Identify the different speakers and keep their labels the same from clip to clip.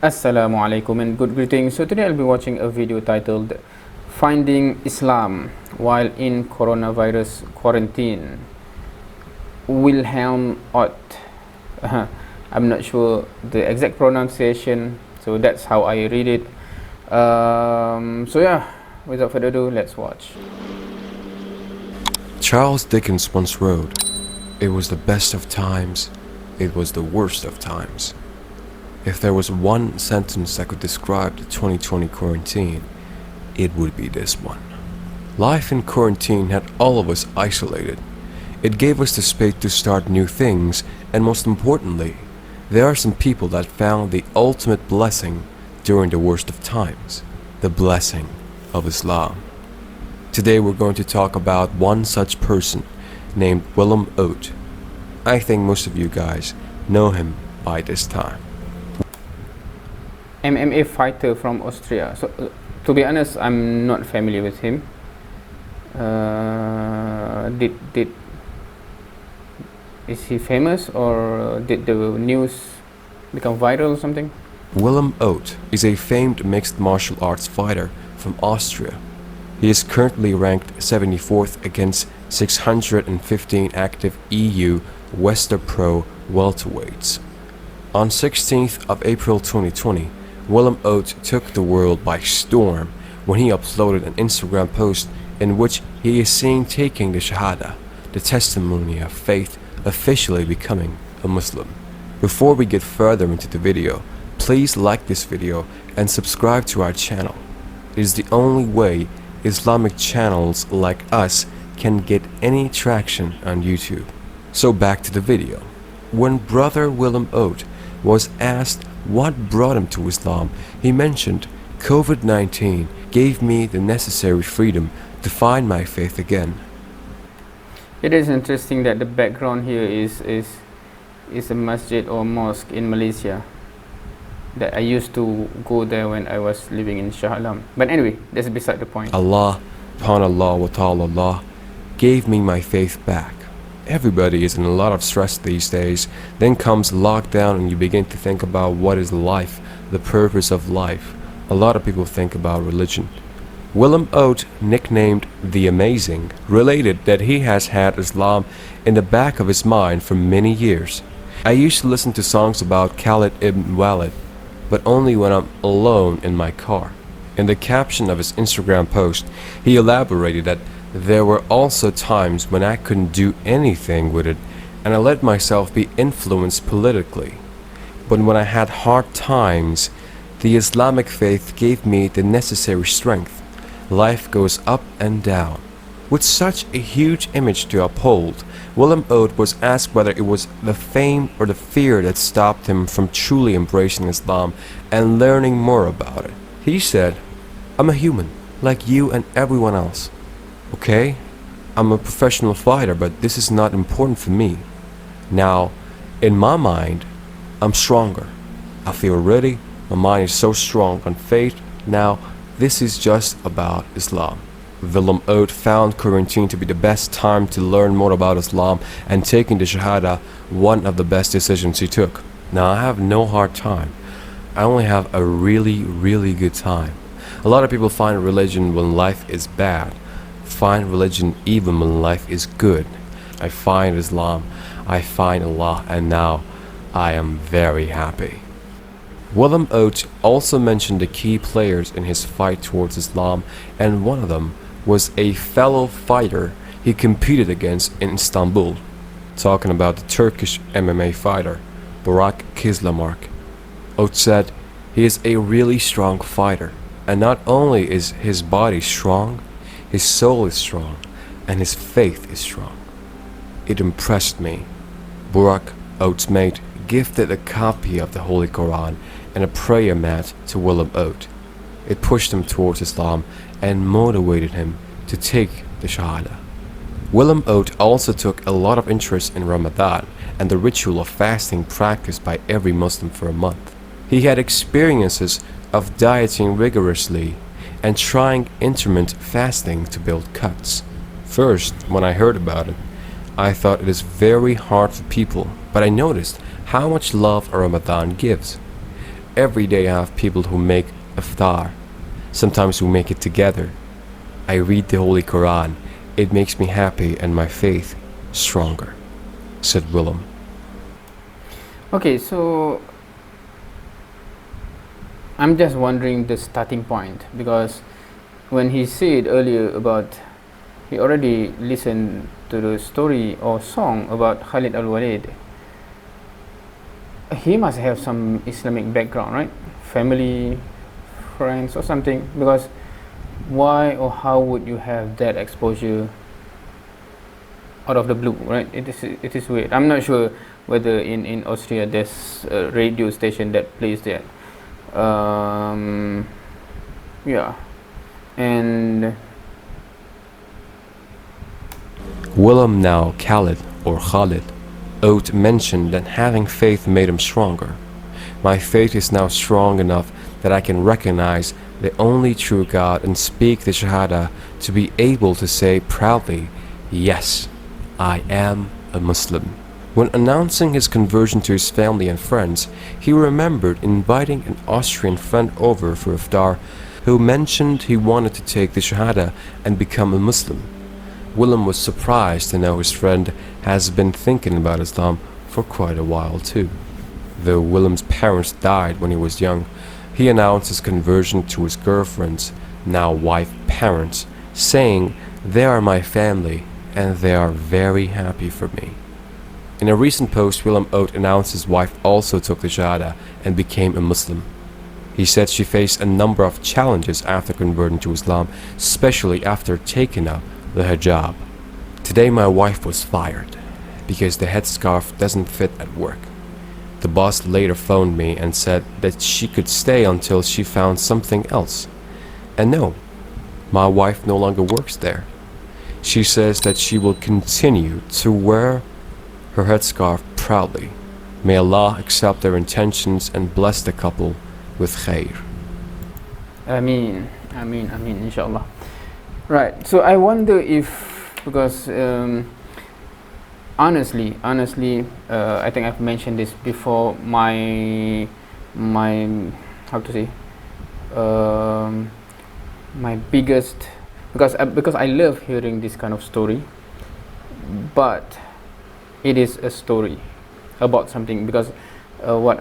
Speaker 1: Assalamu alaikum and good greetings. So today I'll be watching a video titled Finding Islam While in Coronavirus Quarantine. Wilhelm Ott. I'm not sure the exact pronunciation, so that's how I read it. So yeah, without further ado, let's watch.
Speaker 2: Charles Dickens once wrote, "It was the best of times, it was the worst of times." If there was one sentence that could describe the 2020 quarantine, it would be this one. Life in quarantine had all of us isolated. It gave us the space to start new things, and most importantly, there are some people that found the ultimate blessing during the worst of times, the blessing of Islam. Today we're going to talk about one such person named Wilhelm Ott. I think most of you guys know him by this time.
Speaker 1: MMA fighter from Austria. So to be honest, I'm not familiar with him. Did is he famous, or did the news become viral or something?
Speaker 2: Wilhelm Ott is a famed mixed martial arts fighter from Austria. He is currently ranked 74th against 615 active EU Western Pro welterweights. On 16th of April 2020, Wilhelm Ott took the world by storm when he uploaded an Instagram post in which he is seen taking the Shahada, the testimony of faith, officially becoming a Muslim. Before we get further into the video, please like this video and subscribe to our channel. It is the only way Islamic channels like us can get any traction on YouTube. So back to the video. When brother Wilhelm Ott was asked what brought him to Islam, he mentioned, "COVID-19 gave me the necessary freedom to find my faith again."
Speaker 1: It is interesting that the background here is a masjid or mosque in Malaysia that I used to go there when I was living in Shah Alam. But anyway, that's beside the point.
Speaker 2: Allah, upon Allah wa ta'ala, gave me my faith back. Everybody is in a lot of stress these days. Then comes lockdown and you begin to think about what is life, the purpose of life. A lot of people think about religion. Wilhelm Ott, nicknamed the Amazing, related that he has had Islam in the back of his mind for many years. "I used to listen to songs about Khalid ibn Walid, but only when I'm alone in my car." In the caption of his Instagram post, he elaborated that there were also times when I couldn't do anything with it and I let myself be influenced politically. But when I had hard times, the Islamic faith gave me the necessary strength. Life goes up and down. With such a huge image to uphold, Wilhelm Ott was asked whether it was the fame or the fear that stopped him from truly embracing Islam and learning more about it. He said, "I'm a human, like you and everyone else. Okay, I'm a professional fighter, but this is not important for me. Now, in my mind, I'm stronger. I feel ready. My mind is so strong on faith. Now, this is just about Islam." Wilhelm Ott found quarantine to be the best time to learn more about Islam, and taking the Shahada one of the best decisions he took. Now, I have no hard time. I only have a really good time. A lot of people find religion when life is bad. Find religion even when life is good. I find Islam, I find Allah, and now I am very happy. Wilhelm Ott also mentioned the key players in his fight towards Islam, and one of them was a fellow fighter he competed against in Istanbul, talking about the Turkish MMA fighter Burak Kizlamark. Ott said he is a really strong fighter, and not only is his body strong, his soul is strong, and his faith is strong. It impressed me. Burak, Ott's mate, gifted a copy of the Holy Quran and a prayer mat to Wilhelm Ott. It pushed him towards Islam and motivated him to take the Shahada. Wilhelm Ott also took a lot of interest in Ramadan and the ritual of fasting practiced by every Muslim for a month. He had experiences of dieting rigorously and trying intermittent fasting to build cuts. First, when I heard about it, I thought it is very hard for people, but I noticed how much love Ramadan gives. every day I have people who make iftar. Sometimes we make it together. I read the Holy Quran. It makes me happy and my faith stronger, said Willem.
Speaker 1: Okay, so I'm just wondering the starting point, because when he said earlier about he already listened to the story or song about Khalid al-Walid, he must have some Islamic background, right? Family, friends or something, because why or how would you have that exposure out of the blue, right? It is weird. I'm not sure whether in Austria there's a radio station that plays that. Yeah, and
Speaker 2: Willem, now Khalid or Khalid, Ott mentioned that having faith made him stronger. My faith is now strong enough that I can recognize the only true God and speak the Shahada to be able to say proudly, yes, I am a Muslim. When announcing his conversion to his family and friends, he remembered inviting an Austrian friend over for iftar who mentioned he wanted to take the Shahada and become a Muslim. Willem was surprised to know his friend has been thinking about Islam for quite a while too. Though Willem's parents died when he was young, he announced his conversion to his girlfriend's, now wife, parents, saying, "They are my family and they are very happy for me." In a recent post, Wilhelm Ott announced his wife also took the Shahada and became a Muslim. He said she faced a number of challenges after converting to Islam, especially after taking up the hijab. "Today my wife was fired because the headscarf doesn't fit at work. The boss later phoned me and said that she could stay until she found something else. And no, my wife no longer works there. She says that she will continue to wear her headscarf proudly. May Allah accept their intentions and bless the couple with khair."
Speaker 1: Ameen, inshallah. Right, so I wonder if, because honestly, I think I've mentioned this before, my how to say, my biggest, because I love hearing this kind of story, but it is a story about something, because why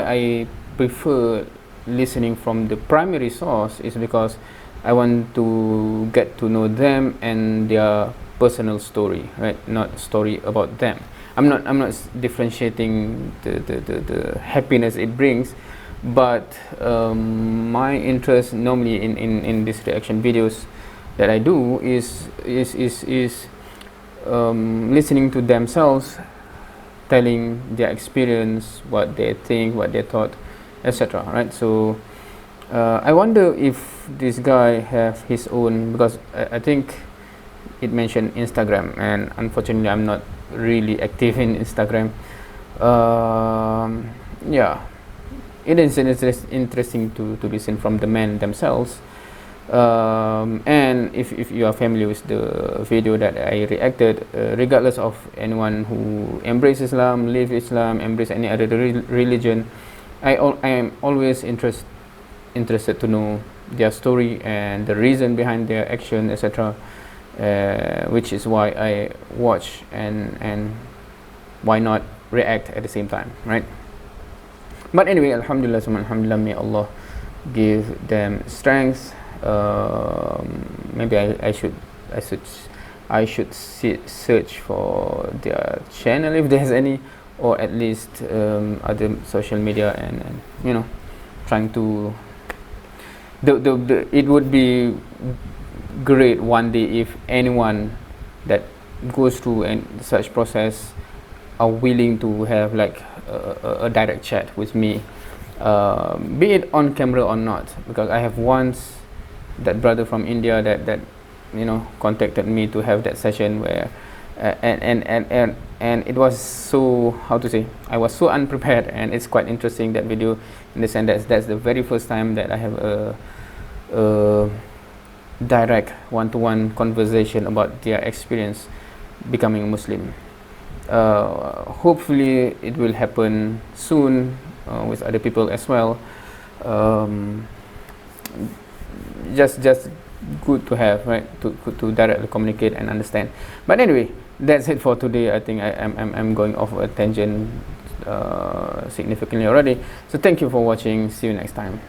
Speaker 1: I prefer listening from the primary source is because I want to get to know them and their personal story, right? Not story about them. I'm not differentiating the happiness it brings, but my interest normally in these reaction videos that I do is listening to themselves, telling their experience, what they think, what they thought, etc. Right? So I wonder if this guy have his own, because I think it mentioned Instagram, and unfortunately I'm not really active in Instagram. Yeah, it is interesting to listen from the men themselves. And if you are familiar with the video that I reacted, regardless of anyone who embrace Islam, live Islam, embrace any other religion, I am always interested to know their story and the reason behind their action, etc. Which is why I watch and why not react at the same time, right? But anyway, alhamdulillah, may Allah give them strength. Maybe I should search for their channel if there's any, or at least other social media, and you know, trying to it would be great one day if anyone that goes through such process are willing to have like a direct chat with me, be it on camera or not, because I have once that brother from India that you know contacted me to have that session where and it was so, how to say, I was so unprepared, and it's quite interesting, that video, in the sense that's the very first time that I have a direct one-to-one conversation about their experience becoming a Muslim. Hopefully it will happen soon, with other people as well. Just good to have, right, to directly communicate and understand. But anyway, that's it for today. I think I'm going off a tangent significantly already. So thank you for watching. See you next time.